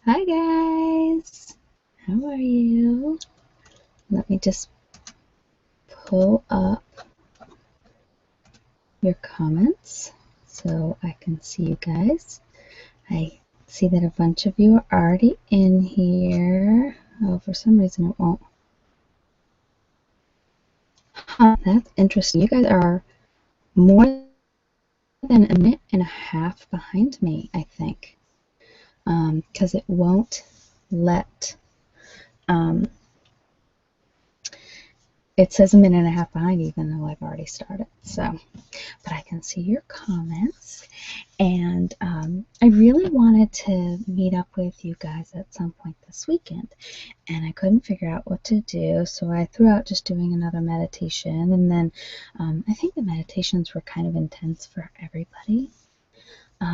Hi guys, how are you? Let me just pull up your comments so I can see you guys. I see that a bunch of you are already in here. Oh, for some reason it won't. Huh, that's interesting. You guys are more than a minute and a half behind me, I think, because it won't let it says a minute and a half behind even though I've already started. So, but I can see your comments, and I really wanted to meet up with you guys at some point this weekend, and I couldn't figure out what to do, so I threw out just doing another meditation, and then I think the meditations were kind of intense for everybody.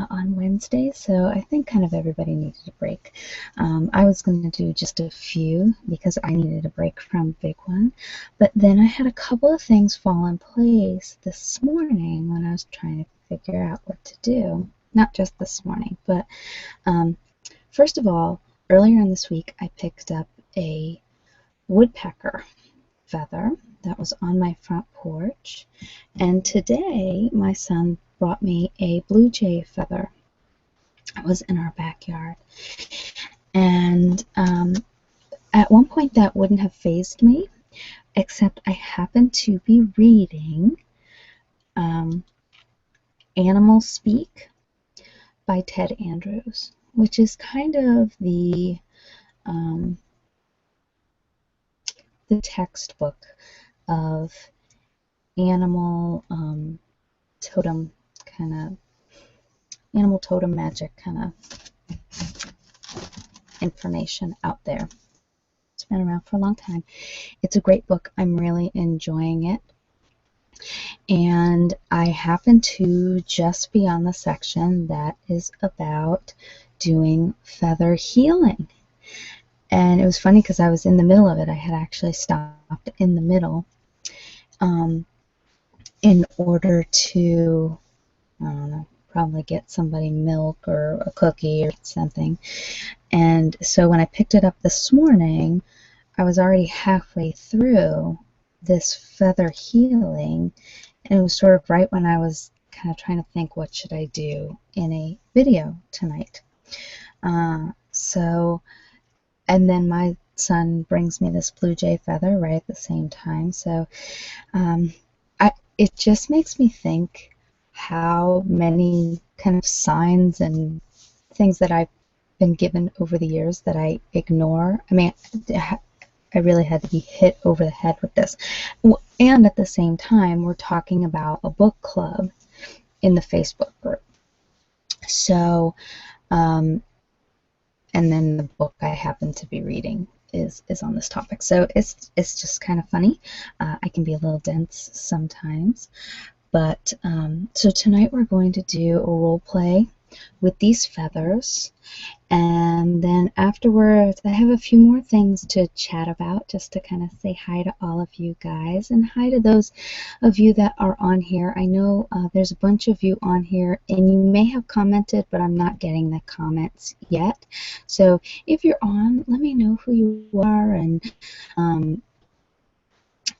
On Wednesday, so I think kind of everybody needed a break. I was going to do just a few because I needed a break from big one, but then I had a couple of things fall in place this morning when I was trying to figure out what to do. Not just this morning, but first of all, earlier in this week I picked up a woodpecker feather that was on my front porch, and today my son brought me a blue jay feather. It was in our backyard, and at one point that wouldn't have fazed me, except I happened to be reading Animal Speak by Ted Andrews, which is kind of the textbook of animal totem kind of animal totem magic kind of information out there. It's been around for a long time. It's a great book. I'm really enjoying it. And I happen to just be on the section that is about doing feather healing. And it was funny because I was in the middle of it. I had actually stopped in the middle in order to, I don't know, probably get somebody milk or a cookie or something. And so when I picked it up this morning, I was already halfway through this feather healing, and it was sort of right when I was kind of trying to think, what should I do in a video tonight? And then my son brings me this blue jay feather right at the same time. So it just makes me think how many kind of signs and things that I've been given over the years that I ignore. I mean, I really had to be hit over the head with this. And at the same time, we're talking about a book club in the Facebook group. So, and then the book I happen to be reading is on this topic. So it's just kind of funny. I can be a little dense sometimes. But so tonight we're going to do a role play with these feathers, and then afterwards I have a few more things to chat about, just to kind of say hi to all of you guys, and hi to those of you that are on here. I know there's a bunch of you on here, and you may have commented, but I'm not getting the comments yet. So if you're on, let me know who you are, and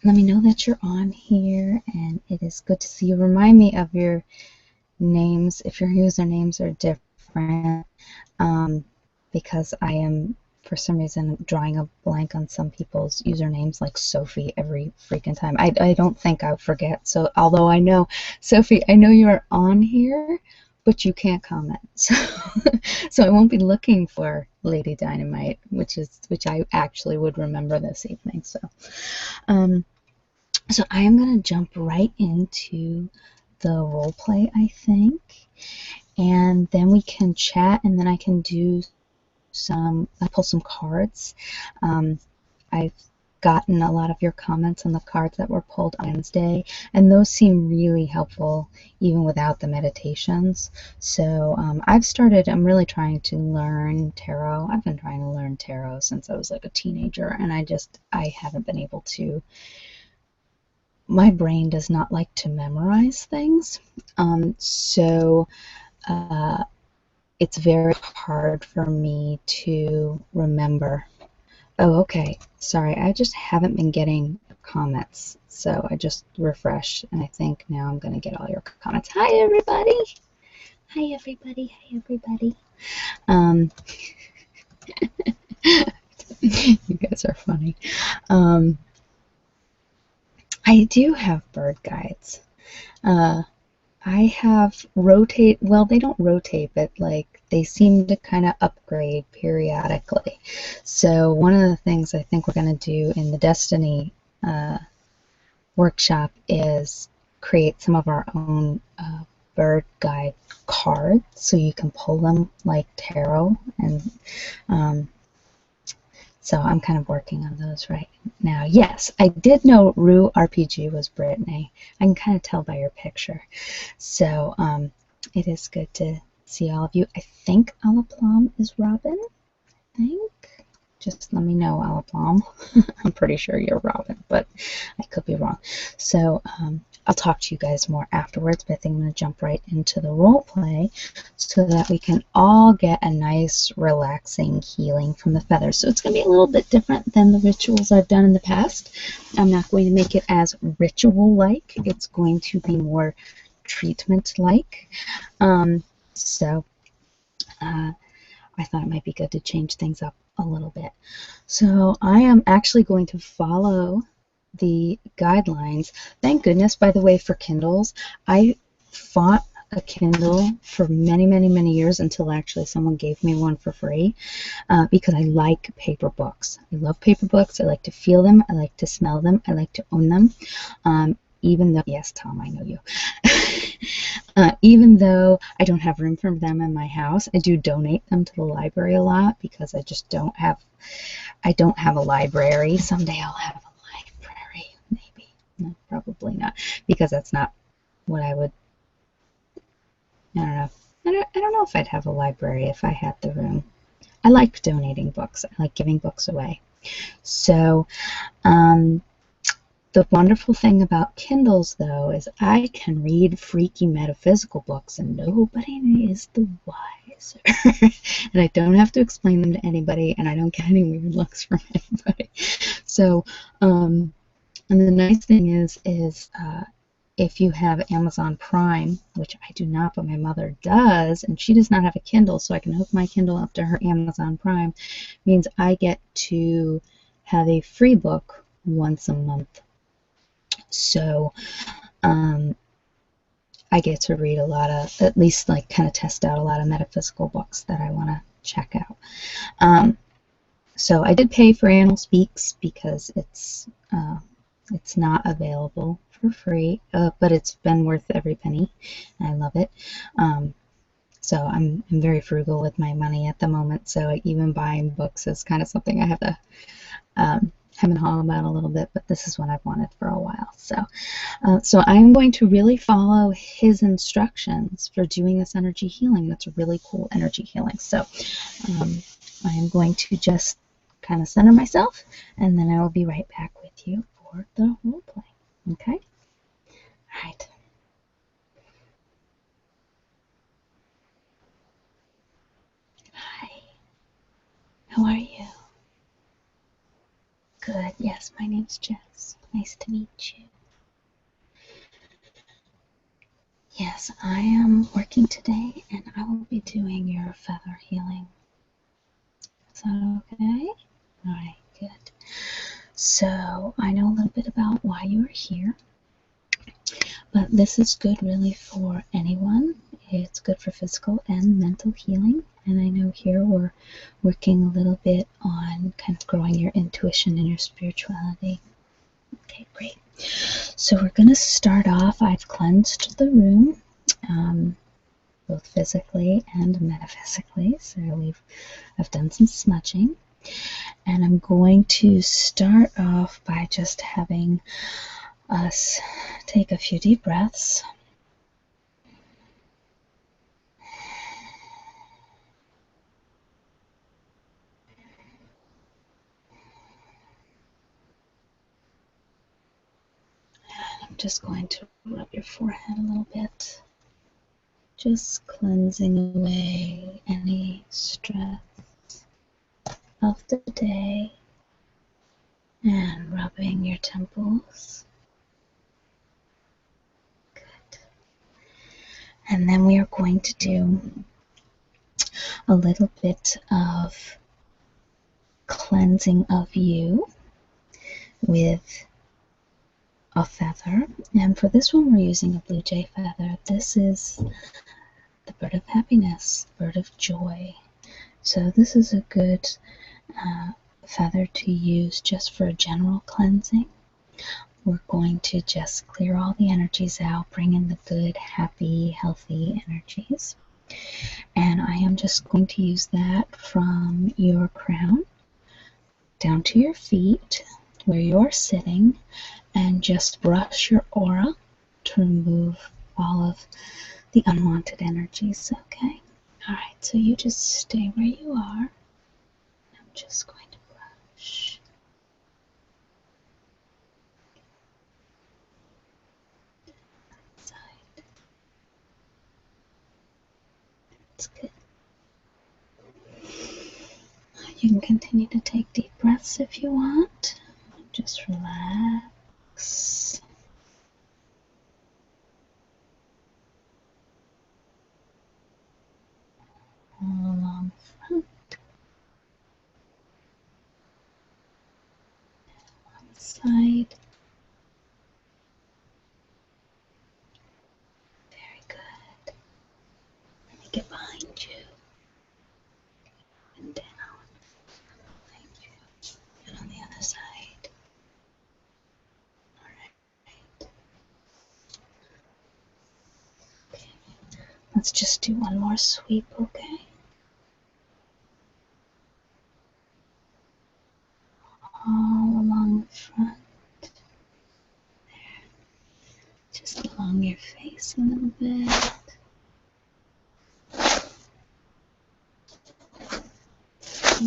let me know that you're on here, and it is good to see you. Remind me of your names if your usernames are different, because I am, for some reason, drawing a blank on some people's usernames, like Sophie, every freaking time. I don't think I'll forget. So although I know, Sophie, I know you are on here, but you can't comment. So I won't be looking for Lady Dynamite, which I actually would remember this evening. So so I am going to jump right into the role play, I think, and then we can chat, and then I can do I pull some cards. I've gotten a lot of your comments on the cards that were pulled on Wednesday, and those seem really helpful even without the meditations. So I'm really trying to learn tarot. I've been trying to learn tarot since I was like a teenager, and I haven't been able to. My brain does not like to memorize things, so it's very hard for me to remember. Oh, okay. Sorry, I just haven't been getting comments. So I just refreshed, and I think now I'm going to get all your comments. Hi, everybody. Hi, everybody. Hi, everybody. Um, you guys are funny. I do have bird guides. I have rotate, well, they don't rotate, but like they seem to kind of upgrade periodically. So one of the things I think we're going to do in the Destiny workshop is create some of our own bird guide cards so you can pull them like tarot. And so I'm kind of working on those right now. Yes, I did know Rue RPG was Brittany. I can kind of tell by your picture. So it is good to see all of you. I think Alaplum is Robin. I think. Just let me know, Alaplum. I'm pretty sure you're Robin, but I could be wrong. So I'll talk to you guys more afterwards, but I think I'm going to jump right into the role play so that we can all get a nice, relaxing healing from the feathers. So it's going to be a little bit different than the rituals I've done in the past. I'm not going to make it as ritual-like. It's going to be more treatment-like. So I thought it might be good to change things up a little bit. So I am actually going to follow the guidelines. Thank goodness, by the way, for Kindles. I fought a Kindle for many, many, many years until actually someone gave me one for free because I like paper books. I love paper books. I like to feel them. I like to smell them. I like to own them. Even though, yes, Tom, I know you. Even though I don't have room for them in my house, I do donate them to the library a lot because I just don't have a library. Someday I'll have a library, maybe. No, probably not, because that's not what I would, I don't know. I don't know if I'd have a library if I had the room. I like donating books. I like giving books away. So, the wonderful thing about Kindles, though, is I can read freaky metaphysical books and nobody is the wiser. And I don't have to explain them to anybody, and I don't get any weird looks from anybody. So, and the nice thing is if you have Amazon Prime, which I do not, but my mother does, and she does not have a Kindle, so I can hook my Kindle up to her Amazon Prime, means I get to have a free book once a month. So I get to read a lot of, at least like kind of test out a lot of metaphysical books that I want to check out. So I did pay for Animal Speaks because it's not available for free, but it's been worth every penny. I love it. So I'm very frugal with my money at the moment. So even buying books is kind of something I have to hem and haw about a little bit, but this is what I've wanted for a while. So I'm going to really follow his instructions for doing this energy healing. That's a really cool energy healing. So I am going to just kind of center myself, and then I will be right back with you for the role play. Okay? All right. Hi. How are you? Good. Yes, my name's Jess. Nice to meet you. Yes, I am working today, and I will be doing your feather healing. Is that okay? All right, good. So I know a little bit about why you are here, but this is good really for anyone. It's good for physical and mental healing, and I know here we're working a little bit on kind of growing your intuition and your spirituality. Okay, great. So we're going to start off. I've cleansed the room, both physically and metaphysically. So I've done some smudging, and I'm going to start off by just having us take a few deep breaths. I'm just going to rub your forehead a little bit. Just cleansing away any stress of the day and rubbing your temples. Good. And then we are going to do a little bit of cleansing of you with a feather. And for this one, we're using a blue jay feather. This is the bird of happiness, bird of joy. So this is a good feather to use just for general cleansing. We're going to just clear all the energies out, bring in the good, happy, healthy energies. And I am just going to use that from your crown down to your feet where you're sitting, and just brush your aura to remove all of the unwanted energies, okay? Alright, so you just stay where you are. I'm just going to brush. Side. That's good. You can continue to take deep breaths if you want. Just relax. All along the front. On the side. Very good. Let me get behind you. And down. Thank you. And on the other side. Alright. Okay. Let's just do one more sweep, okay? All along the front. There. Just along your face a little bit.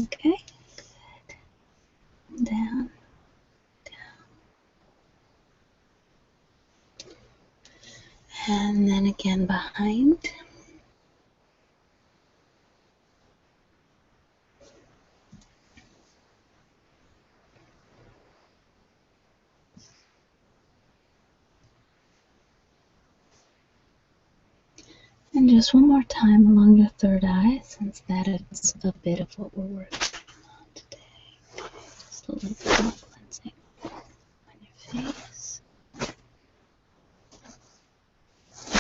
Okay, good. Down, down. And then again behind. And just one more time along your third eye, since that is a bit of what we're working on today. Just a little bit more cleansing on your face.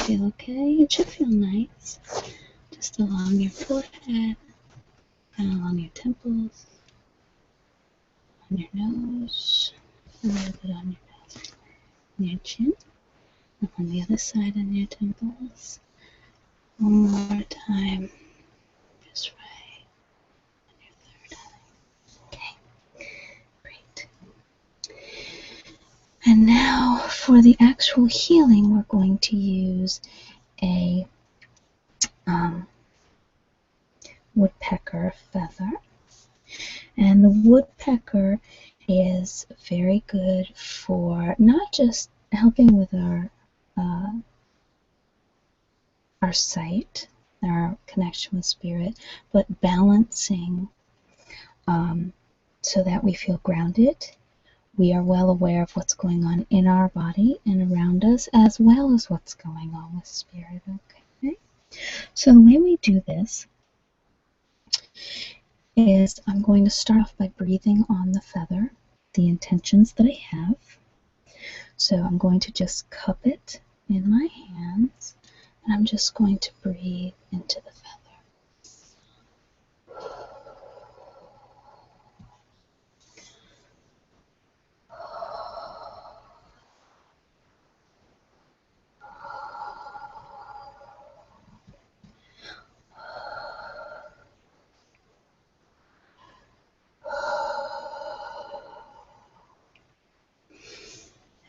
Feel okay? It should feel nice. Just along your forehead, and along your temples, on your nose, a little bit on your nose, on your chin, and on the other side on your temples. One more time, just right on your third eye. Okay, great. And now for the actual healing, we're going to use a woodpecker feather. And the woodpecker is very good for not just helping with our sight, our connection with spirit, but balancing so that we feel grounded. We are well aware of what's going on in our body and around us, as well as what's going on with spirit. Okay. So the way we do this is I'm going to start off by breathing on the feather, the intentions that I have. So I'm going to just cup it in my hands, and I'm just going to breathe into the feather.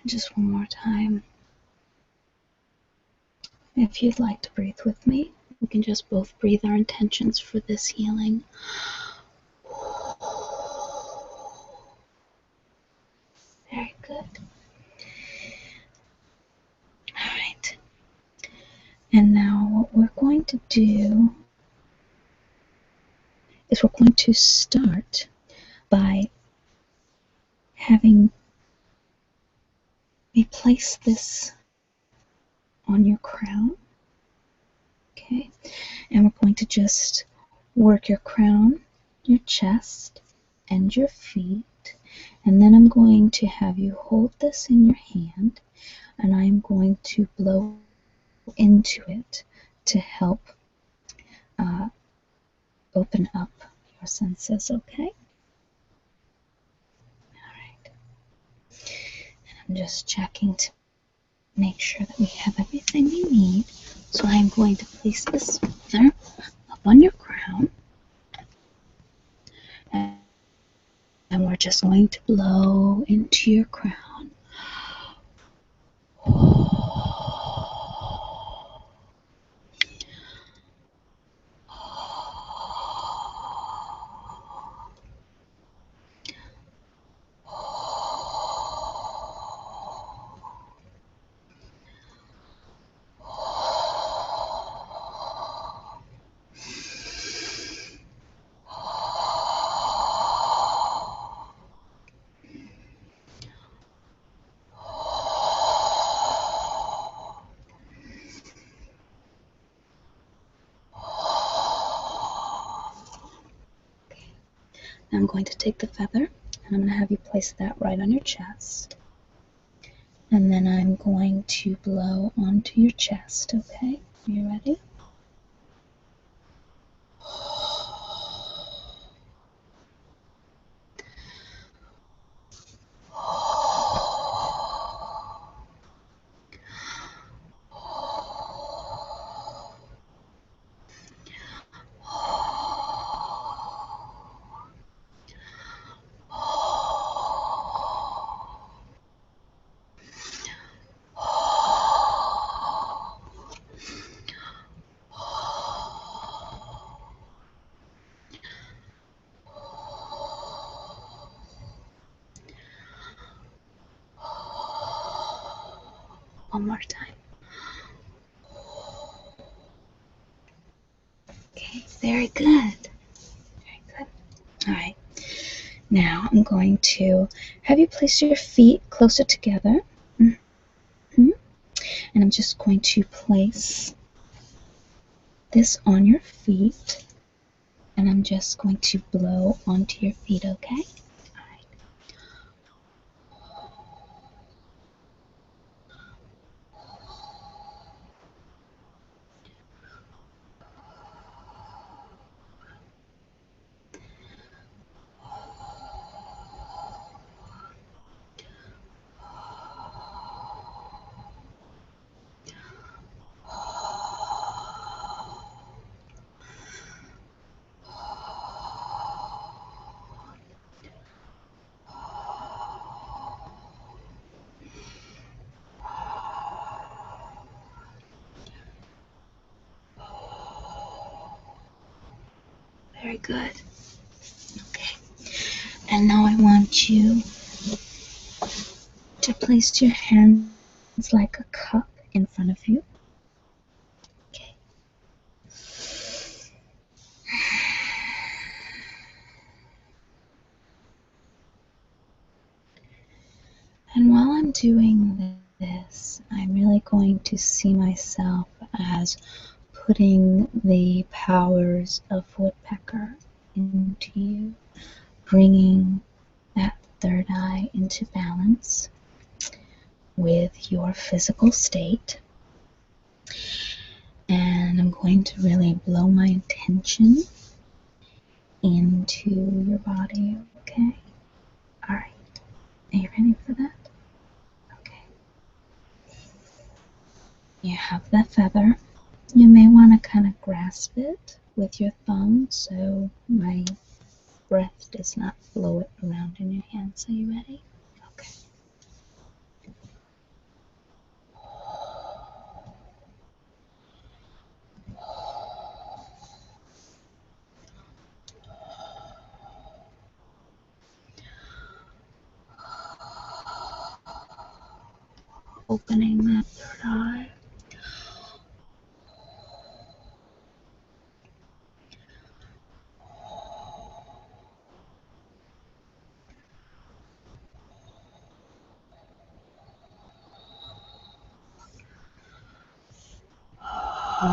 And just one more time. If you'd like to breathe with me, we can just both breathe our intentions for this healing. Very good. Alright. And now what we're going to do is we're going to start by having me place this on your crown. Okay, and we're going to just work your crown, your chest, and your feet. And then I'm going to have you hold this in your hand, and I'm going to blow into it to help open up your senses, okay? Alright. And I'm just checking to make sure that we have everything we need. So I'm going to place this feather up on your crown. And we're just going to blow into your crown. I'm going to take the feather and I'm going to have you place that right on your chest. And then I'm going to blow onto your chest, okay? Are you ready? One more time. Okay, very good. Very good. All right. Now I'm going to have you place your feet closer together. And I'm just going to place this on your feet. And I'm just going to blow onto your feet, okay? All right. Very good. Okay. And now I want you to place your hands like a cup in front of you. Okay. And while I'm doing this, I'm really going to see myself as putting the powers of woodpecker into you, bringing that third eye into balance with your physical state. And I'm going to really blow my intention into your body, okay? Alright, are you ready for that? Okay. You have that feather. You may want to kind of grasp it with your thumb so my breath does not blow it around in your hands. Are you ready? Okay. Opening that third eye. Feel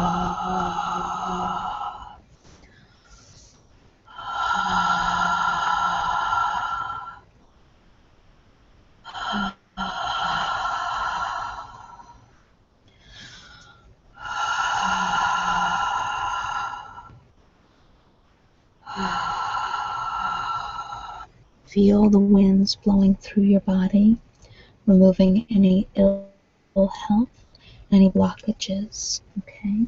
the winds blowing through your body, removing any ill health, any blockages, okay?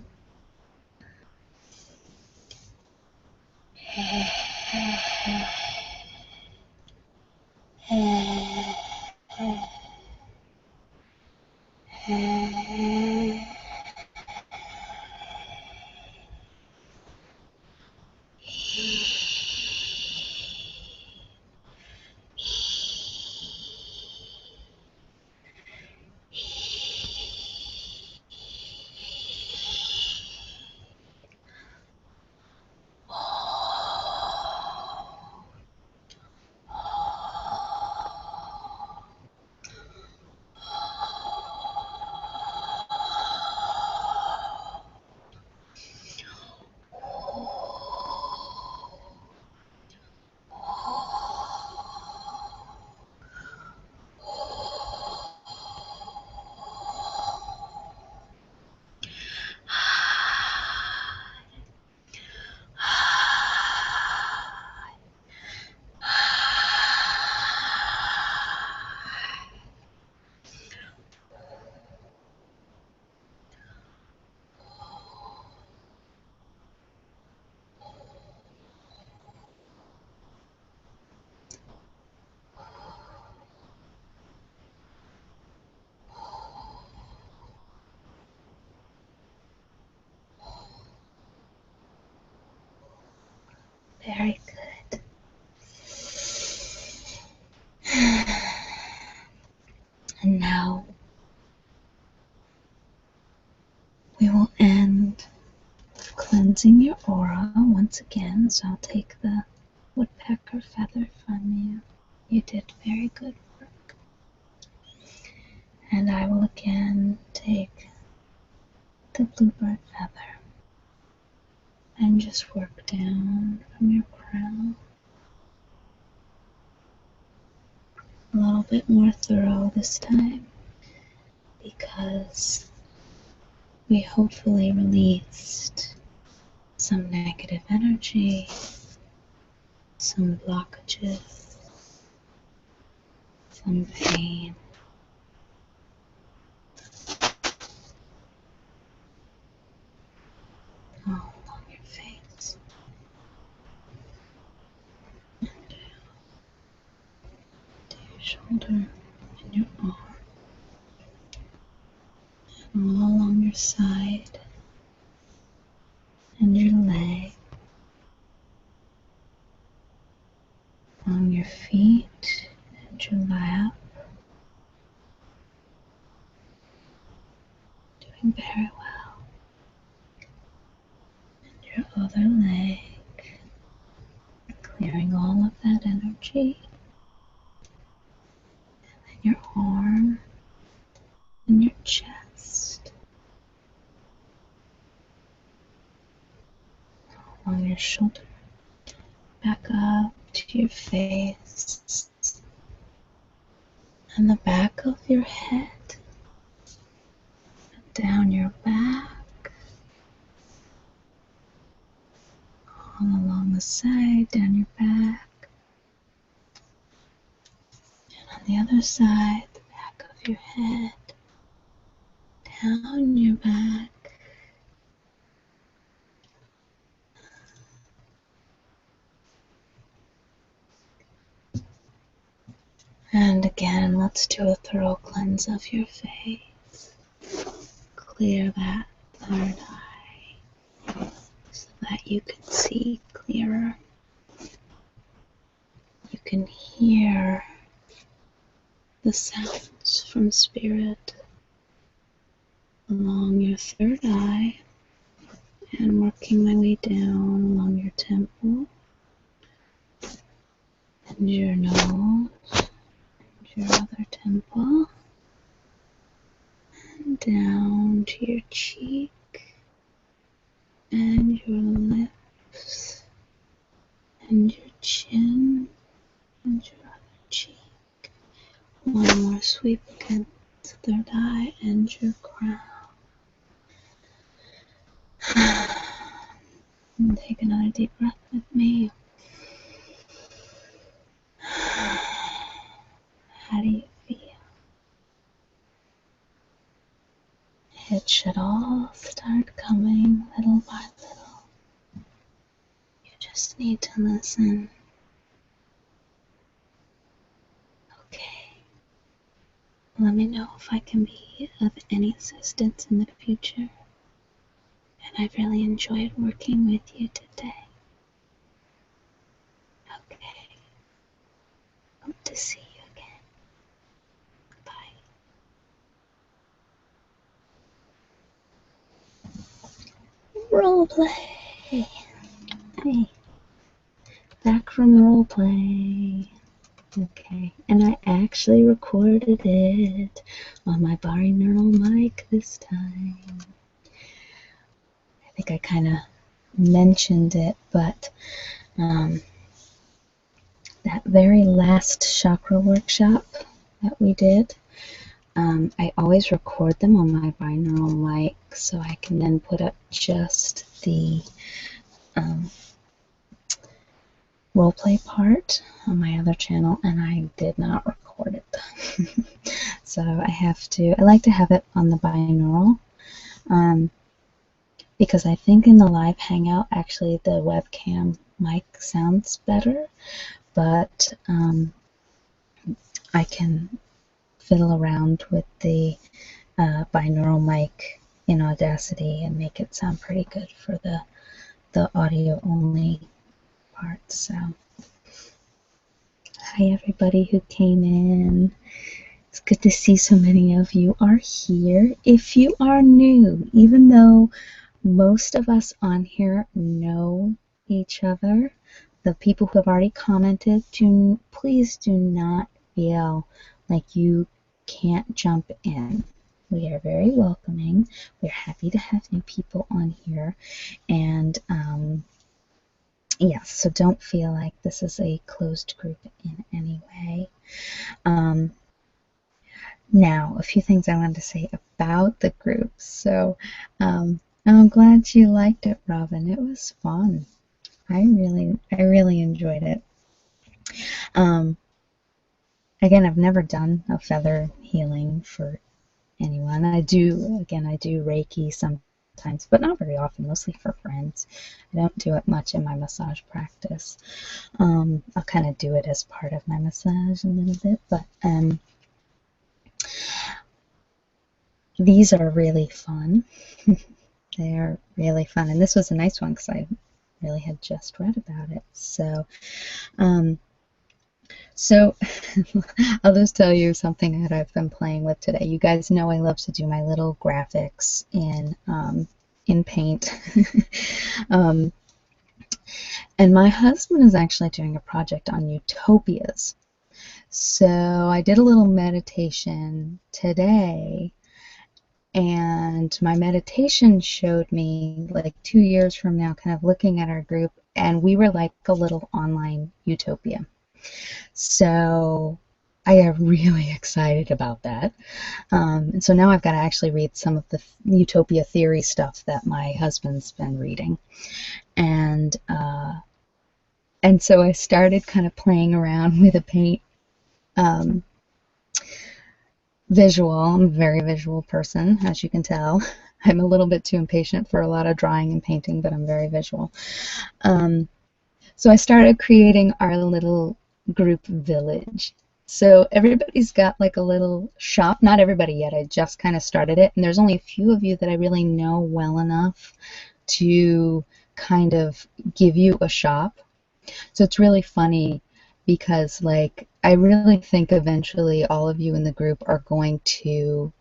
Very good. And now we will end with cleansing your aura once again. So I'll take the woodpecker feather from you. You did very good work. And I will again take the bluebird feather and just work down from your crown. A little bit more thorough this time because we hopefully released some negative energy, some blockages, some pain. All along your face. And down to your shoulder and your arm. And all along your side and your leg. On your feet and your lap. Doing very well. And your other leg. Clearing all of that energy. And then your arm and your chest. Along your shoulder. Back up to your face. And the back of your head. And down your back. All along the side, down your back. And on the other side, the back of your head, down your back. And again, let's do a thorough cleanse of your face. Clear that third eye so that you can see clearer. You can hear the sounds from spirit along your third eye and working my way down along your temple and your nose. Your other temple and down to your cheek and your lips and your chin and your other cheek. One more sweep against the third eye and your crown. And take another deep breath with me. How do you feel? It should all start coming little by little. You just need to listen. Okay. Let me know if I can be of any assistance in the future. And I've really enjoyed working with you today. Okay. Hope to see you again. Bye. Roleplay. Hey. Back from roleplay. Okay, and I actually recorded it on my binaural mic this time. I think I kind of mentioned it, but that very last chakra workshop that we did, I always record them on my binaural mic so I can then put up just the roleplay part on my other channel, and I did not record it. So I like to have it on the binaural, because I think in the live hangout actually the webcam mic sounds better, but I can fiddle around with the binaural mic in Audacity and make it sound pretty good for the audio only part. So hi everybody who came in. It's good to see so many of you are here. If you are new, even though most of us on here know each other, the people who have already commented, please do not feel like you can't jump in. We are very welcoming. We're happy to have new people on here. And yes, so don't feel like this is a closed group in any way. Now, a few things I wanted to say about the group. So I'm glad you liked it, Robin. It was fun. I really enjoyed it. Again, I've never done a feather healing for anyone. I do Reiki sometimes, but not very often, mostly for friends. I don't do it much in my massage practice. I'll kind of do it as part of my massage a little bit, but these are really fun. They're really fun, and this was a nice one because I really had just read about it. So I'll just tell you something that I've been playing with today. You guys know I love to do my little graphics in Paint. And my husband is actually doing a project on utopias. So I did a little meditation today, and my meditation showed me like 2 years from now, kind of looking at our group, and we were like a little online utopia. So I am really excited about that. And so now I've got to actually read some of the utopia theory stuff that my husband's been reading. And so I started kind of playing around with a paint visual. I'm a very visual person, as you can tell. I'm a little bit too impatient for a lot of drawing and painting, but I'm very visual. So I started creating our little group village. So everybody's got like a little shop. Not everybody yet. I just kind of started it, and there's only a few of you that I really know well enough to kind of give you a shop. So it's really funny because like I really think eventually all of you in the group are going to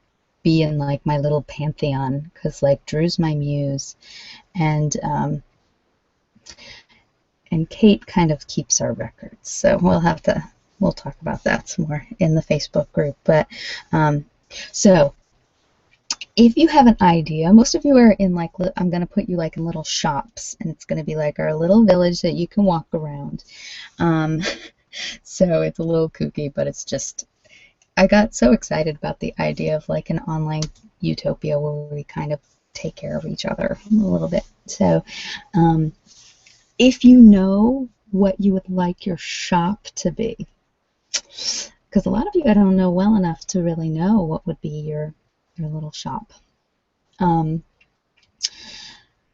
be in like my little pantheon, because like Drew's my muse, and Kate kind of keeps our records. So we'll talk about that some more in the Facebook group. But so if you have an idea, most of you are in like, I'm going to put you like in little shops, and it's going to be like our little village that you can walk around. So it's a little kooky, but it's just, I got so excited about the idea of like an online utopia where we kind of take care of each other a little bit. So if you know what you would like your shop to be, because a lot of you I don't know well enough to really know what would be your little shop. Let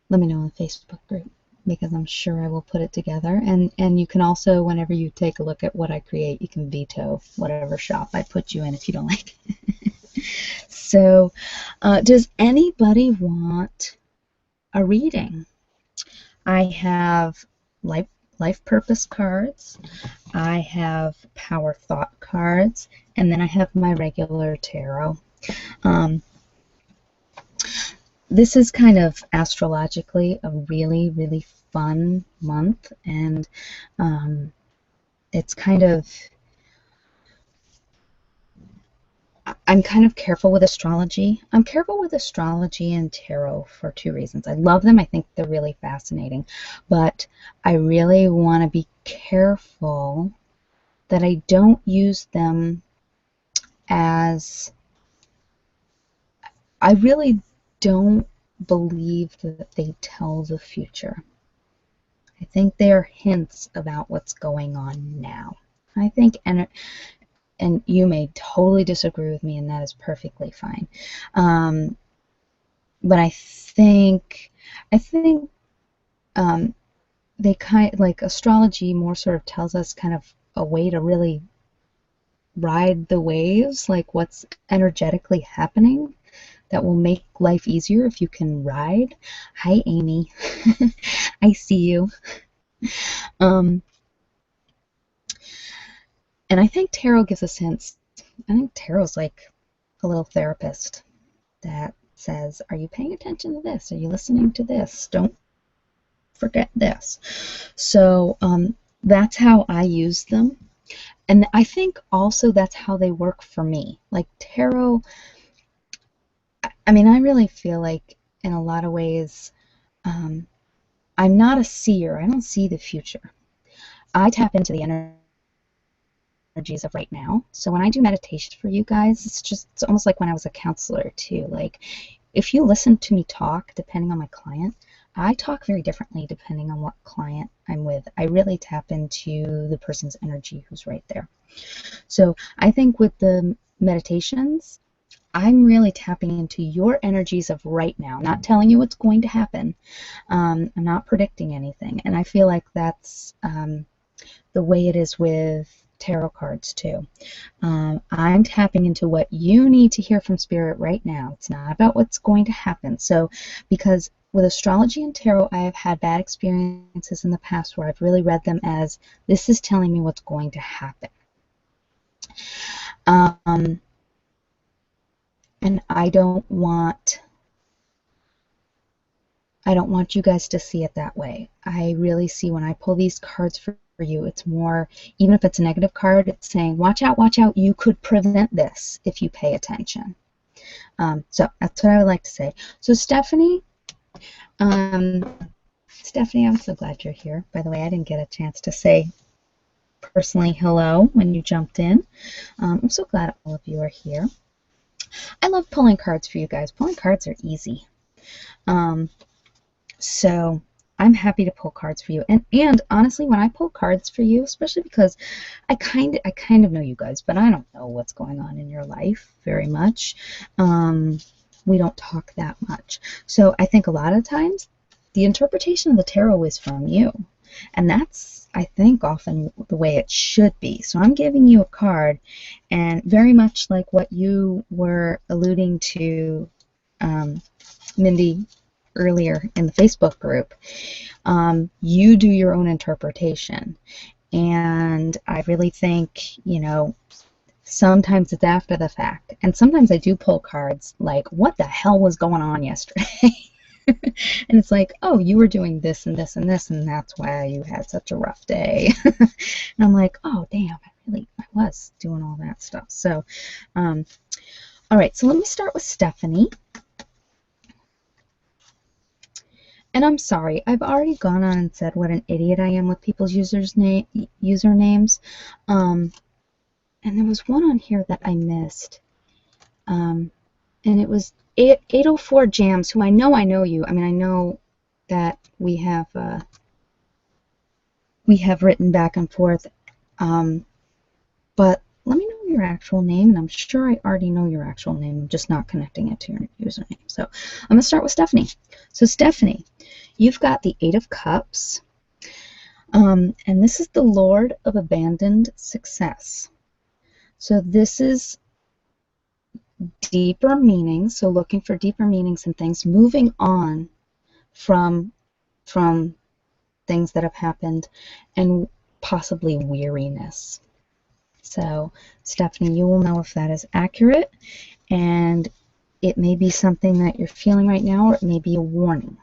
me know in the Facebook group, because I'm sure I will put it together. And you can also, whenever you take a look at what I create, you can veto whatever shop I put you in if you don't like it. So does anybody want a reading? I have life purpose cards, I have power thought cards, and then I have my regular tarot. This is kind of astrologically a really, really fun month, and it's kind of, I'm kind of careful with astrology. I'm careful with astrology and tarot for two reasons. I love them. I think they're really fascinating, but I really want to be careful that I don't use them as, I really don't believe that they tell the future. I think they are hints about what's going on now. I think, and you may totally disagree with me, and that is perfectly fine. But I think they kind, like astrology more sort of tells us kind of a way to really ride the waves, like what's energetically happening that will make life easier if you can ride. Hi, Amy. I see you. And I think tarot gives us hints. I think tarot's like a little therapist that says, are you paying attention to this? Are you listening to this? Don't forget this. So that's how I use them. And I think also that's how they work for me. Like tarot, I mean, I really feel like in a lot of ways, I'm not a seer. I don't see the future. I tap into the energies of right now. So when I do meditation for you guys, it's almost like when I was a counselor too. Like if you listen to me talk, depending on my client, I talk very differently depending on what client I'm with. I really tap into the person's energy who's right there. So I think with the meditations, I'm really tapping into your energies of right now, not telling you what's going to happen. I'm not predicting anything. And I feel like that's the way it is with tarot cards too. I'm tapping into what you need to hear from Spirit right now. It's not about what's going to happen. So because with astrology and tarot, I have had bad experiences in the past where I've really read them as, this is telling me what's going to happen. And I don't want you guys to see it that way. I really see when I pull these cards for you, it's more, even if it's a negative card, it's saying, watch out, you could prevent this if you pay attention. So that's what I would like to say. So Stephanie, Stephanie, I'm so glad you're here. By the way, I didn't get a chance to say personally hello when you jumped in. I'm so glad all of you are here. I love pulling cards for you guys. Pulling cards are easy. So I'm happy to pull cards for you. And honestly, when I pull cards for you, especially because I kind of know you guys, but I don't know what's going on in your life very much. We don't talk that much. So I think a lot of times the interpretation of the tarot is from you. And that's, I think, often the way it should be. So I'm giving you a card, and very much like what you were alluding to, Mindy, earlier in the Facebook group, you do your own interpretation. And I really think, you know, sometimes it's after the fact. And sometimes I do pull cards like, what the hell was going on yesterday? And it's like, oh, you were doing this and this and this, and that's why you had such a rough day. And I'm like, oh, damn, I was doing all that stuff. So, all right, so let me start with Stephanie. And I'm sorry, I've already gone on and said what an idiot I am with people's usernames. And there was one on here that I missed. And it was 804 Jams, who I know you. I mean, I know that we have written back and forth. But let me know your actual name, and I'm sure I already know your actual name. I'm just not connecting it to your username. So I'm going to start with Stephanie. So Stephanie, you've got the Eight of Cups, and this is the Lord of Abandoned Success. So this is deeper meanings, so looking for deeper meanings in things, moving on from things that have happened, and possibly weariness. So, Stephanie, you will know if that is accurate, and it may be something that you're feeling right now, or it may be a warning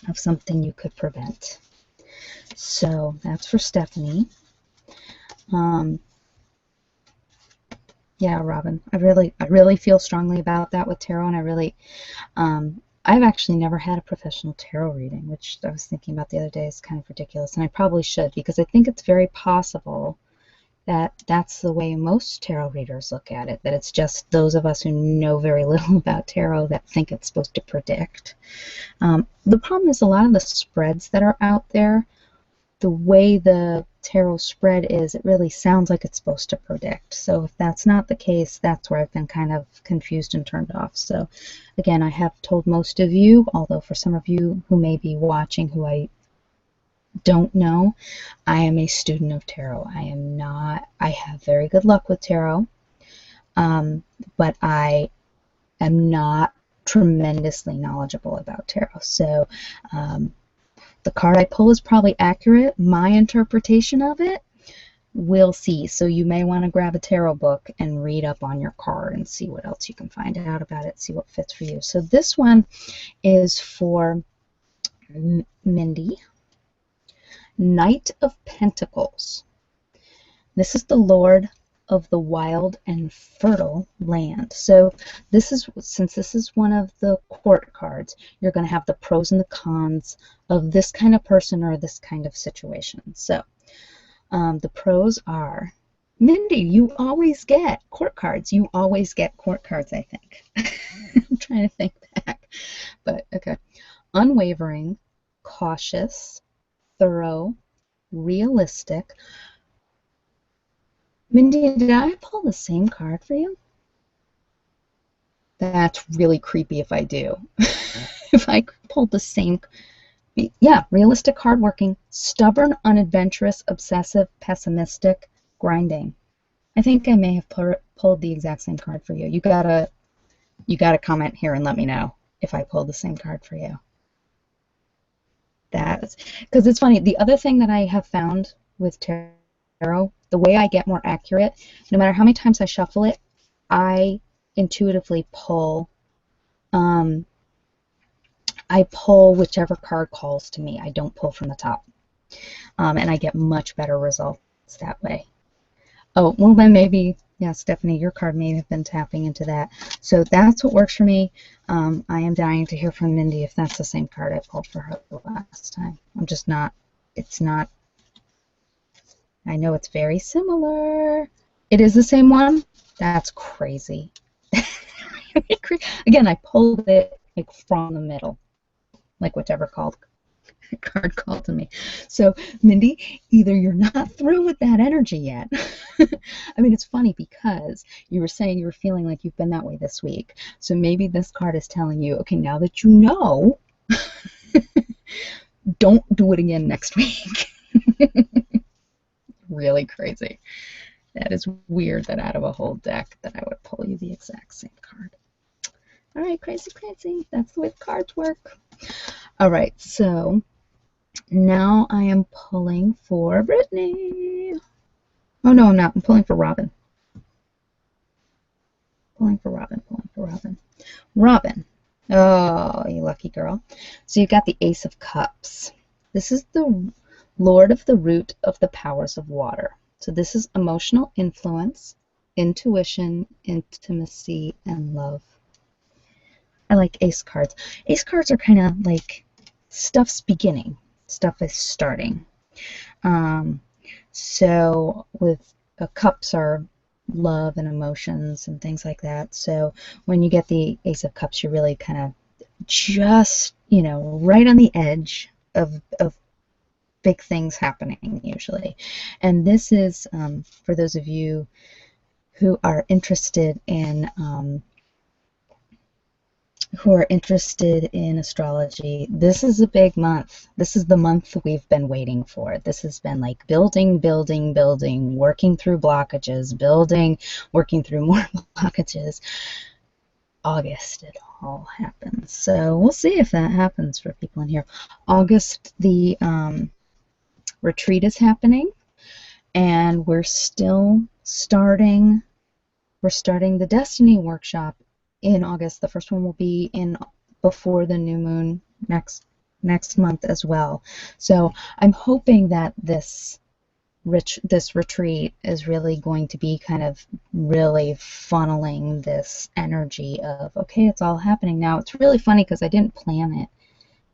of something you could prevent. So, that's for Stephanie. Yeah, Robin, I really feel strongly about that with tarot, and I really, I've actually never had a professional tarot reading, which I was thinking about the other day is kind of ridiculous, and I probably should, because I think it's very possible that that's the way most tarot readers look at it, that it's just those of us who know very little about tarot that think it's supposed to predict. The problem is a lot of the spreads that are out there, the way the tarot spread is, it really sounds like it's supposed to predict. So if that's not the case, that's where I've been kind of confused and turned off. So again, I have told most of you, although for some of you who may be watching who I don't know, I am a student of tarot. I have very good luck with tarot, but I am not tremendously knowledgeable about tarot. So the card I pull is probably accurate. My interpretation of it, we'll see. So you may want to grab a tarot book and read up on your card and see what else you can find out about it, see what fits for you. So this one is for Mindy. Knight of Pentacles. This is the Lord of the wild and fertile land. So since this is one of the court cards, you're going to have the pros and the cons of this kind of person or this kind of situation. So the pros are, Mindy, you always get court cards. You always get court cards, I think. I'm trying to think back. But okay. Unwavering, cautious, thorough, realistic. Mindy, did I pull the same card for you? That's really creepy if I do. If I pulled the same, yeah, realistic, hardworking, stubborn, unadventurous, obsessive, pessimistic, grinding. I think I may have pulled the exact same card for you. You gotta comment here and let me know if I pulled the same card for you. That, because it's funny, the other thing that I have found with tarot, the way I get more accurate, no matter how many times I shuffle it, I intuitively pull whichever card calls to me. I don't pull from the top, and I get much better results that way. Oh, well then maybe, yeah, Stephanie, your card may have been tapping into that. So that's what works for me. I am dying to hear from Mindy if that's the same card I pulled for her the last time. I'm just not, it's not, I know it's very similar. It is the same one? That's crazy. Again, I pulled it like from the middle, like whichever card called to me. So, Mindy, either you're not through with that energy yet. I mean, it's funny because you were saying you were feeling like you've been that way this week. So maybe this card is telling you, okay, now that you know, don't do it again next week. Really crazy. That is weird that out of a whole deck that I would pull you the exact same card. All right, crazy, crazy. That's the way the cards work. All right, so now I am pulling for Brittany. Oh, no, I'm not. I'm pulling for Robin. Pulling for Robin. Robin. Oh, you lucky girl. So you got the Ace of Cups. This is the Lord of the root of the powers of water. So this is emotional influence, intuition, intimacy, and love. I like ace cards. Ace cards are kind of like stuff's beginning, stuff is starting. So with cups are love and emotions and things like that. So when you get the Ace of Cups, you're really kind of just, you know, right on the edge of big things happening usually. And this is, for those of you who are interested in astrology, this is a big month. This is the month we've been waiting for. This has been like building, building, building, working through blockages, building, working through more blockages. August, it all happens. So we'll see if that happens for people in here. August, the retreat is happening, and we're still starting. We're starting the Destiny workshop in August. The first one will be in before the new moon next month as well. So I'm hoping that this retreat is really going to be kind of really funneling this energy of, okay, it's all happening now. It's really funny because I didn't plan it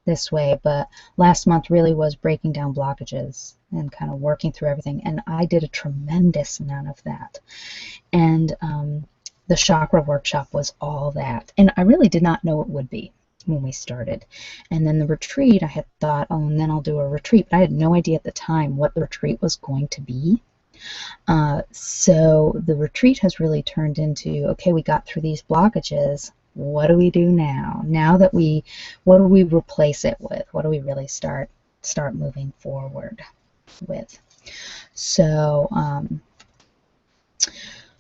this way, but last month really was breaking down blockages and kind of working through everything, and I did a tremendous amount of that. And the chakra workshop was all that, and I really did not know it would be when we started. And then the retreat, I had thought, oh, and then I'll do a retreat, but I had no idea at the time what the retreat was going to be. So the retreat has really turned into, okay, we got through these blockages. What do we do now? What do we replace it with? What do we really start moving forward with? So,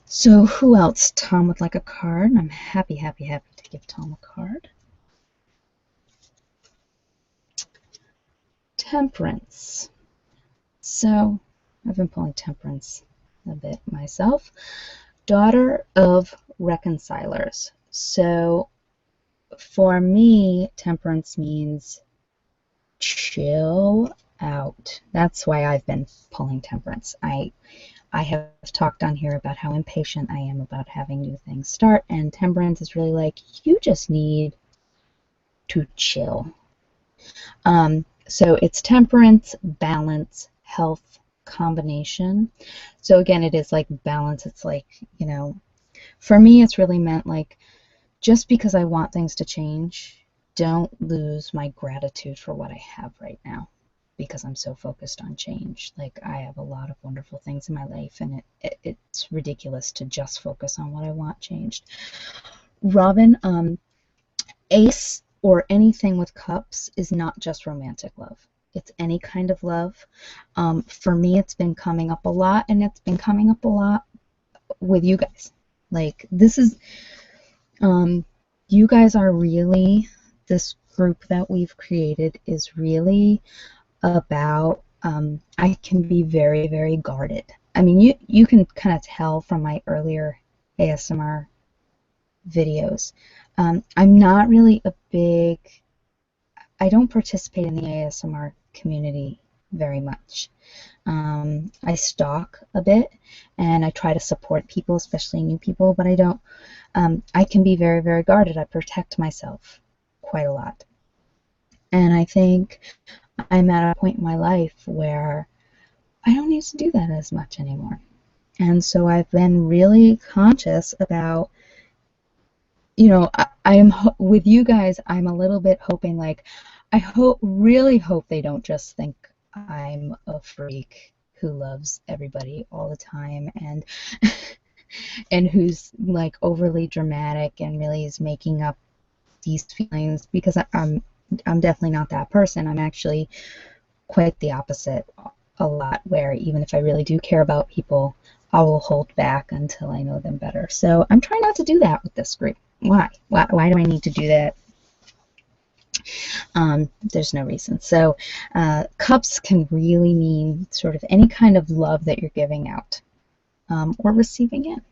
so who else? Tom would like a card. I'm happy to give Tom a card. Temperance. So I've been pulling Temperance a bit myself. Daughter of Reconcilers. So for me, Temperance means chill out. That's why I've been pulling Temperance. I have talked on here about how impatient I am about having new things start, and Temperance is really like, you just need to chill. So it's temperance, balance, health combination. So again, it is like balance. It's like, you know, for me, it's really meant like, just because I want things to change, don't lose my gratitude for what I have right now, because I'm so focused on change. Like, I have a lot of wonderful things in my life, and it's ridiculous to just focus on what I want changed. Robin, Ace or anything with cups is not just romantic love. It's any kind of love. For me, it's been coming up a lot, and it's been coming up a lot with you guys. Like, this is, you guys are really, this group that we've created is really about, I can be very, very guarded. I mean, you can kind of tell from my earlier ASMR videos. I'm not really I don't participate in the ASMR community very much. I stalk a bit, and I try to support people, especially new people, but I don't, I can be very, very guarded. I protect myself quite a lot. And I think I'm at a point in my life where I don't need to do that as much anymore. And so I've been really conscious about, you know, I'm with you guys, I'm a little bit hoping, like, really hope they don't just think I'm a freak who loves everybody all the time and and who's like overly dramatic and really is making up these feelings, because I'm definitely not that person. I'm actually quite the opposite a lot, where even if I really do care about people, I will hold back until I know them better. So I'm trying not to do that with this group. Why do I need to do that? There's no reason. So cups can really mean sort of any kind of love that you're giving out or receiving in.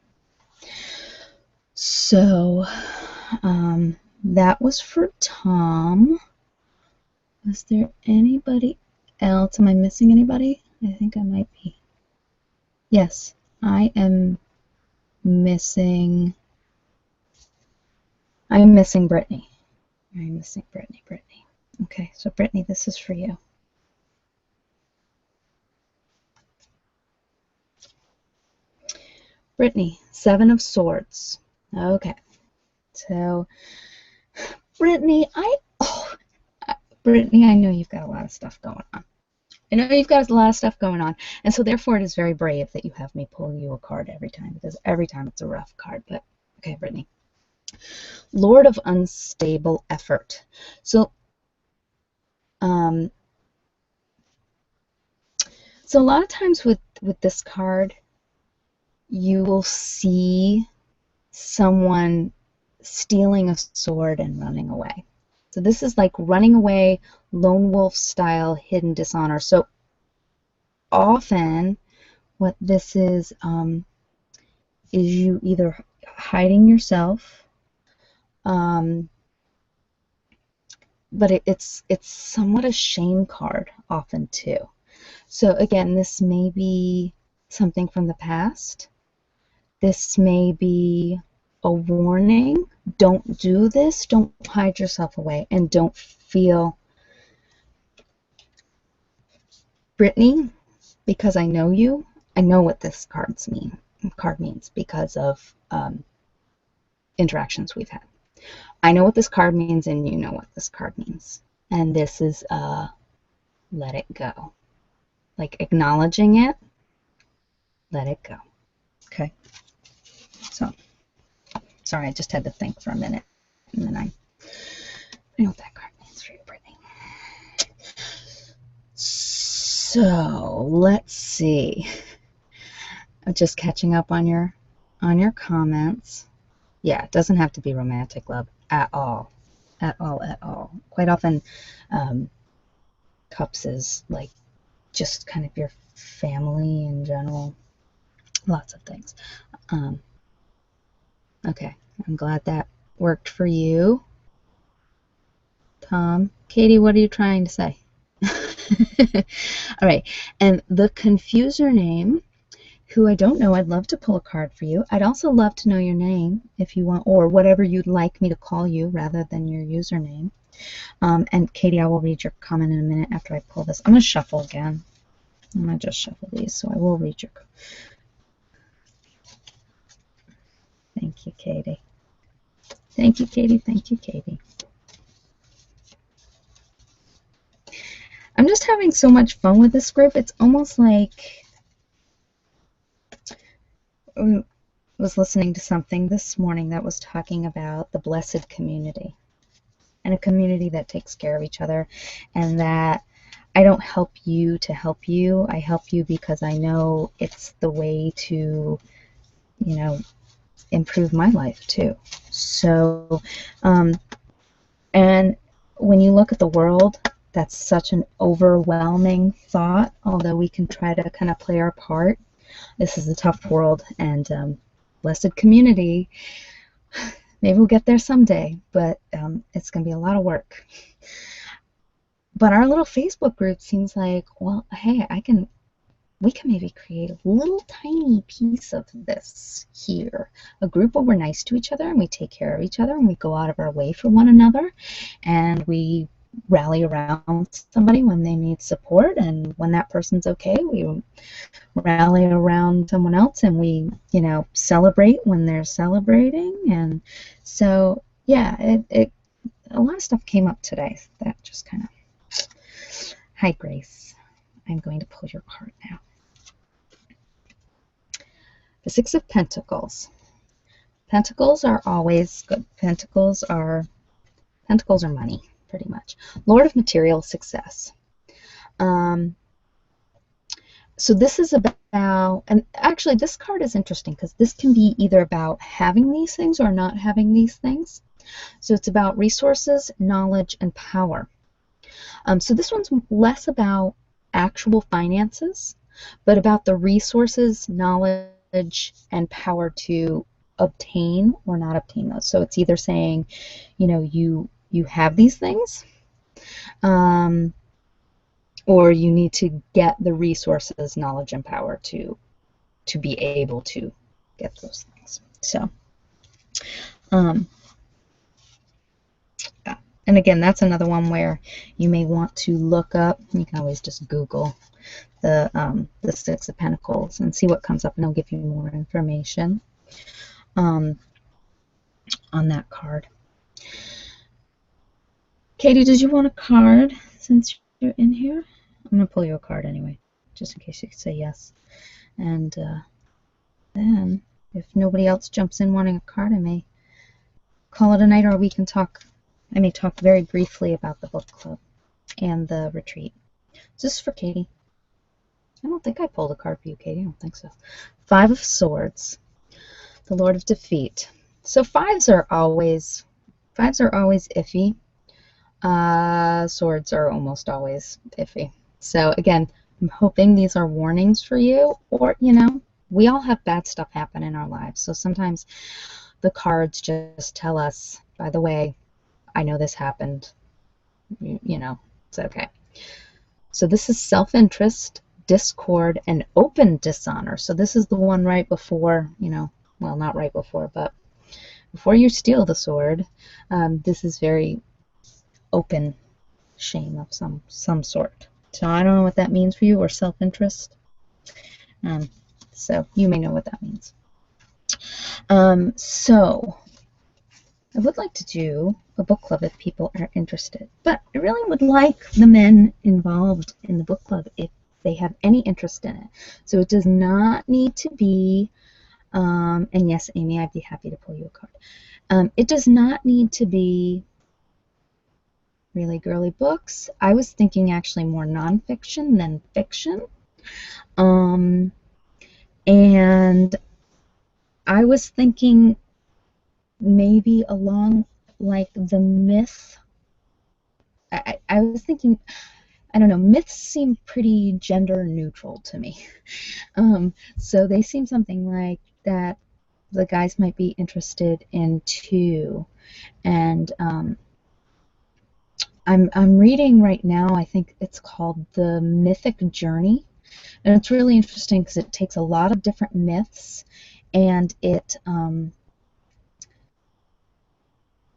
So that was for Tom. Was there anybody else? Am I missing anybody? I think I might be. Yes, I am missing. I'm missing Brittany. I'm missing Brittany. Okay, so Brittany, this is for you. Brittany, Seven of Swords. Okay, so Brittany, Brittany, I know you've got a lot of stuff going on. I know you've got a lot of stuff going on, and so therefore it is very brave that you have me pull you a card every time, because every time it's a rough card. But okay, Brittany, Lord of Unstable Effort. So, um, so a lot of times with this card, you will see someone stealing a sword and running away. So this is like running away, lone wolf style, hidden dishonor. So often what this is you either hiding yourself, but it's somewhat a shame card often too. So again, this may be something from the past. This may be a warning. Don't do this. Don't hide yourself away, and don't feel, Brittany, because I know you. I know what this card means because of interactions we've had. I know what this card means, and you know what this card means. And this is let it go. Like acknowledging it, let it go. Okay. So, sorry, I just had to think for a minute. And then I know what that card means for you, Brittany. So, let's see. I'm just catching up on your comments. Yeah, it doesn't have to be romantic love at all. At all, at all. Quite often, cups is like just kind of your family in general. Lots of things. Okay, I'm glad that worked for you, Tom. Katie, what are you trying to say? All right, and the confuser name, who I don't know, I'd love to pull a card for you. I'd also love to know your name if you want, or whatever you'd like me to call you rather than your username. And Katie, I will read your comment in a minute after I pull this. I'm going to shuffle again. I'm going to just shuffle these, so I will read your. Thank you, Katie. Thank you, Katie. Thank you, Katie. I'm just having so much fun with this group. It's almost like I was listening to something this morning that was talking about the blessed community, and a community that takes care of each other, and that I don't help you to help you. I help you because I know it's the way to, you know, improve my life too. So, and when you look at the world, that's such an overwhelming thought, although we can try to kind of play our part. This is a tough world, and blessed community, maybe we'll get there someday, but it's going to be a lot of work. But our little Facebook group seems like, well, hey, we can maybe create a little tiny piece of this here. A group where we're nice to each other and we take care of each other and we go out of our way for one another and we rally around somebody when they need support, and when that person's okay, we rally around someone else and we, you know, celebrate when they're celebrating. And so, yeah, a lot of stuff came up today that just kind of. Hi, Grace. I'm going to pull your card now. The Six of Pentacles. Pentacles are always good. Pentacles are money, pretty much. Lord of Material Success. So this is about, and actually this card is interesting because this can be either about having these things or not having these things. So it's about resources, knowledge, and power. So this one's less about actual finances, but about the resources, knowledge, and power to obtain or not obtain those. So it's either saying, you know, you have these things, or you need to get the resources, knowledge, and power to be able to get those things. So, yeah. And again, that's another one where you may want to look up. You can always just Google the Six of Pentacles and see what comes up, and it'll give you more information on that card. Katie, did you want a card since you're in here? I'm going to pull you a card anyway, just in case you could say yes. And then, if nobody else jumps in wanting a card, I may call it a night, or we can talk. I may talk very briefly about the book club and the retreat. This is for Katie. I don't think I pulled a card for you, Katie. I don't think so. Five of Swords, the Lord of Defeat. So fives are always iffy. Swords are almost always iffy. So again, I'm hoping these are warnings for you, or we all have bad stuff happen in our lives. So sometimes the cards just tell us, by the way, I know this happened. It's okay. So this is self-interest, discord, and open dishonor. So this is the one right before, well, not right before, but before you steal the sword. This is very open shame of some sort. So I don't know what that means for you, or self-interest. So you may know what that means. So I would like to do a book club if people are interested, but I really would like the men involved in the book club if they have any interest in it. So it does not need to be, and yes, Amy, I'd be happy to pull you a card. It does not need to be really girly books. I was thinking actually more nonfiction than fiction. And I was thinking maybe along like the myth. I was thinking, I don't know, myths seem pretty gender neutral to me. So they seem something like that the guys might be interested in too. And I'm reading right now, I think it's called The Mythic Journey. And it's really interesting because it takes a lot of different myths and it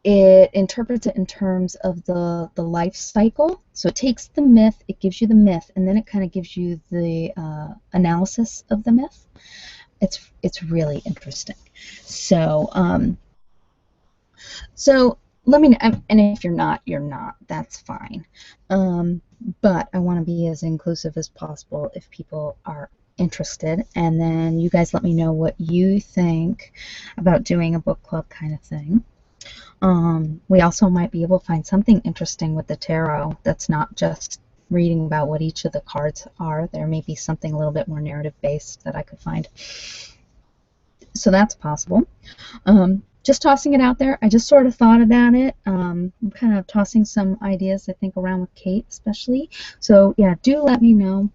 interprets it in terms of the life cycle. So it takes the myth, it gives you the myth, and then it kind of gives you the analysis of the myth. It's really interesting. So let me know, and if you're not, that's fine. But I want to be as inclusive as possible if people are interested, and then you guys let me know what you think about doing a book club kind of thing. We also might be able to find something interesting with the tarot that's not just reading about what each of the cards are. There may be something a little bit more narrative based that I could find. So that's possible. Just tossing it out there. I just sort of thought about it. I'm kind of tossing some ideas, I think, around with Kate especially. So yeah, do let me know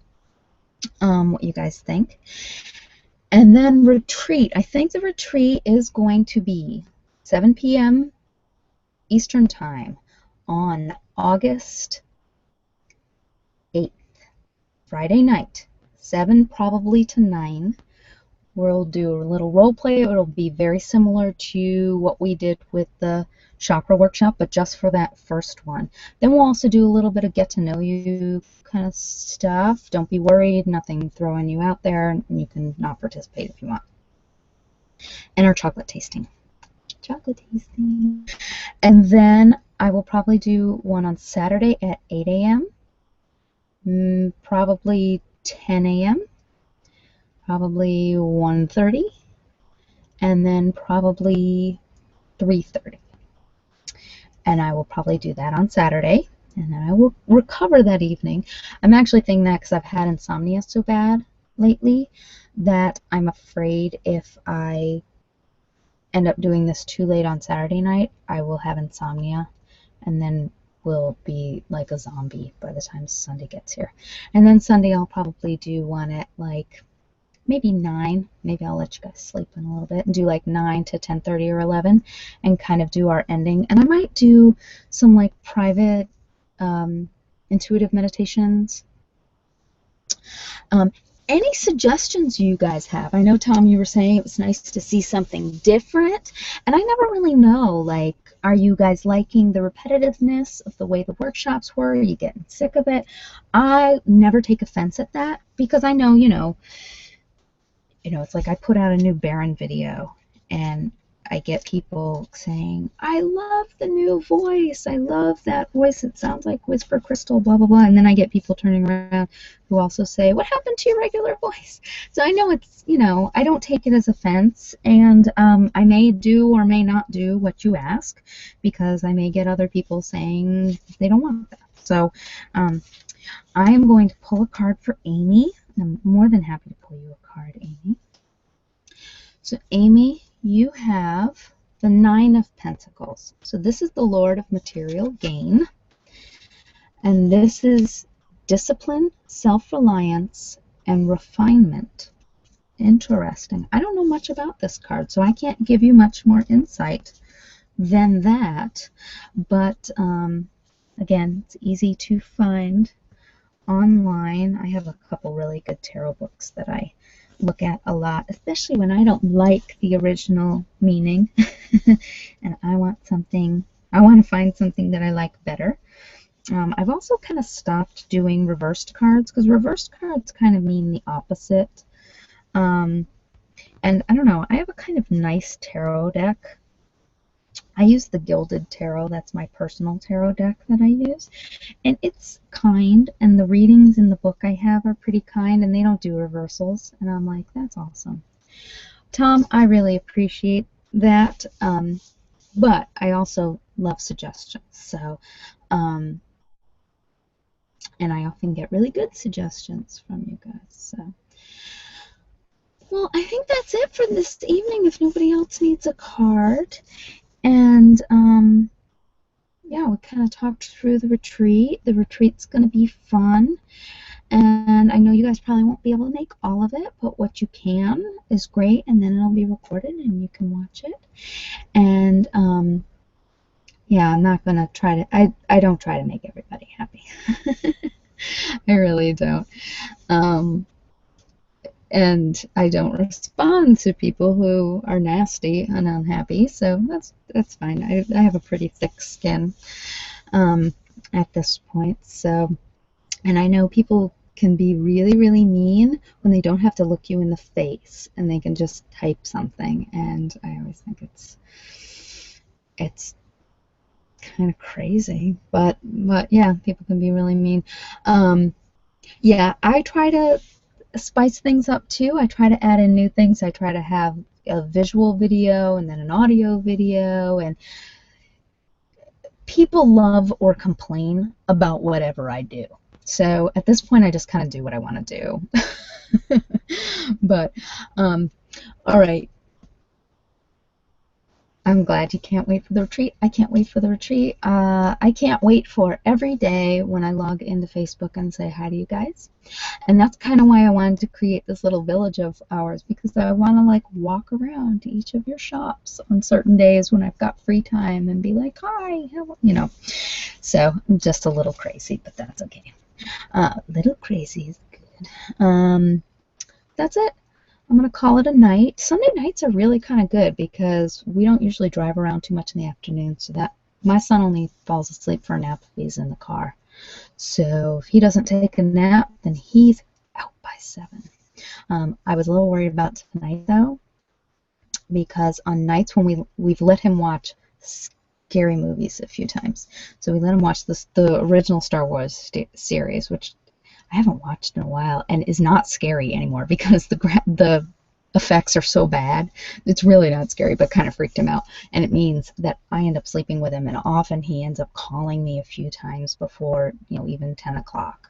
what you guys think. And then retreat. I think the retreat is going to be 7 p.m. Eastern Time on August 8th, Friday night, 7 probably to 9. We'll do a little role play. It'll be very similar to what we did with the chakra workshop, but just for that first one. Then we'll also do a little bit of get to know you kind of stuff. Don't be worried, nothing throwing you out there, and you can not participate if you want. And our chocolate tasting. And then I will probably do one on Saturday at 8 a.m. Probably 10 a.m. Probably 1:30, and then probably 3:30. And I will probably do that on Saturday, and then I will recover that evening. I'm actually thinking that because I've had insomnia so bad lately that I'm afraid if I end up doing this too late on Saturday night, I will have insomnia, and then will be like a zombie by the time Sunday gets here. And then Sunday I'll probably do one at like maybe 9. Maybe I'll let you guys sleep in a little bit and do like 9 to 10:30 or 11 and kind of do our ending. And I might do some like private intuitive meditations. any suggestions you guys have. I know, Tom, you were saying it was nice to see something different, and I never really know, like, are you guys liking the repetitiveness of the way the workshops were? Are you getting sick of it? I never take offense at that because I know, it's like I put out a new Baron video and I get people saying, I love the new voice. I love that voice. It sounds like WhisperCrystal, blah, blah, blah. And then I get people turning around who also say, what happened to your regular voice? So I know it's, I don't take it as offense. And I may do or may not do what you ask because I may get other people saying they don't want that. So I am going to pull a card for Amy. I'm more than happy to pull you a card, Amy. So Amy, you have the Nine of Pentacles. So this is the Lord of Material Gain. And this is discipline, self-reliance, and refinement. Interesting. I don't know much about this card, so I can't give you much more insight than that. But again, it's easy to find online. I have a couple really good tarot books that I look at a lot, especially when I don't like the original meaning and I want to find something that I like better. I've also kind of stopped doing reversed cards because reversed cards kind of mean the opposite. And I don't know, I have a kind of nice tarot deck. I use the Gilded Tarot. That's my personal tarot deck that I use. And it's kind, and the readings in the book I have are pretty kind, and they don't do reversals. And I'm like, that's awesome. Tom, I really appreciate that. But I also love suggestions. So, and I often get really good suggestions from you guys. So, well, I think that's it for this evening if nobody else needs a card. And yeah, we kind of talked through the retreat. The retreat's going to be fun. And I know you guys probably won't be able to make all of it, but what you can is great. And then it'll be recorded and you can watch it. And yeah, I'm not going to try to, I don't try to make everybody happy. I really don't. And I don't respond to people who are nasty and unhappy, so that's fine. I have a pretty thick skin at this point. So, and I know people can be really, really mean when they don't have to look you in the face and they can just type something. And I always think it's kind of crazy, but yeah, people can be really mean. Yeah, I try to spice things up too. I try to add in new things. I try to have a visual video and then an audio video, and people love or complain about whatever I do. So at this point I just kind of do what I want to do. But all right, I'm glad you can't wait for the retreat. I can't wait for the retreat. I can't wait for every day when I log into Facebook and say hi to you guys. And that's kind of why I wanted to create this little village of ours, because I want to like walk around to each of your shops on certain days when I've got free time and be like, hi, So I'm just a little crazy, but that's okay. Little crazy is good. That's it. I'm going to call it a night. Sunday nights are really kind of good because we don't usually drive around too much in the afternoon, so that my son only falls asleep for a nap if he's in the car. So if he doesn't take a nap, then he's out by 7. I was a little worried about tonight, though, because on nights when we've let him watch scary movies a few times. So we let him watch the original Star Wars series, which I haven't watched in a while and is not scary anymore because the effects are so bad. It's really not scary, but kind of freaked him out. And it means that I end up sleeping with him, and often he ends up calling me a few times before, even 10 o'clock.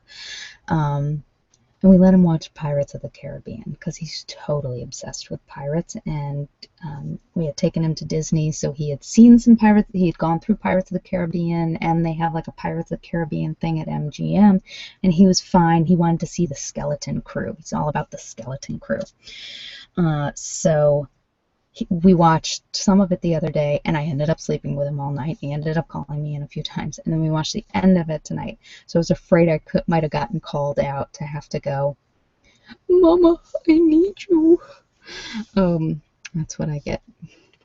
And we let him watch Pirates of the Caribbean because he's totally obsessed with pirates. And we had taken him to Disney, so he had seen some pirates. He had gone through Pirates of the Caribbean, and they have like a Pirates of the Caribbean thing at MGM, and he was fine. He wanted to see the skeleton crew. He's all about the skeleton crew. So we watched some of it the other day, and I ended up sleeping with him all night. He ended up calling me in a few times, and then we watched the end of it tonight. So I was afraid I might have gotten called out to have to go Mama, I need you. That's what I get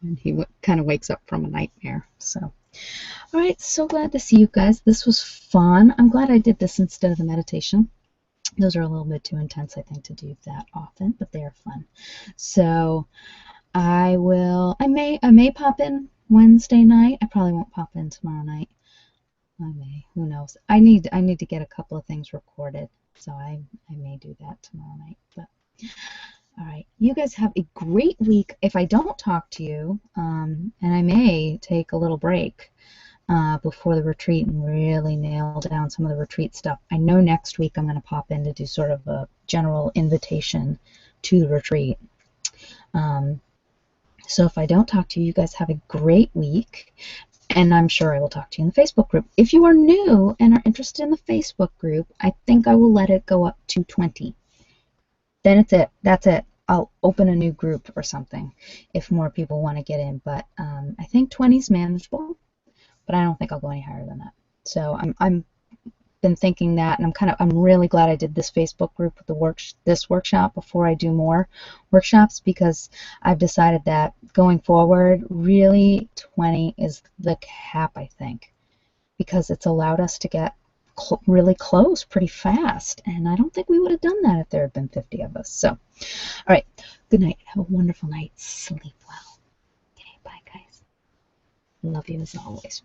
when he kind of wakes up from a nightmare. So, all right, so glad to see you guys. This was fun. I'm glad I did this instead of the meditation. Those are a little bit too intense, I think, to do that often, but they are fun. So I may pop in Wednesday night. I probably won't pop in tomorrow night. I may, who knows? I need to get a couple of things recorded, so I may do that tomorrow night. But all right, you guys have a great week. If I don't talk to you, and I may take a little break before the retreat and really nail down some of the retreat stuff. I know next week I'm going to pop in to do sort of a general invitation to the retreat. So if I don't talk to you, you guys have a great week. And I'm sure I will talk to you in the Facebook group. If you are new and are interested in the Facebook group, I think I will let it go up to 20. Then it's it. That's it. I'll open a new group or something if more people want to get in. But I think 20 is manageable, but I don't think I'll go any higher than that. So I'm been thinking that, and I'm really glad I did this Facebook group with this workshop before I do more workshops, because I've decided that going forward, really 20 is the cap, I think, because it's allowed us to get really close pretty fast, and I don't think we would have done that if there had been 50 of us. So, all right, good night. Have a wonderful night. Sleep well. Okay, bye, guys. Love you as always.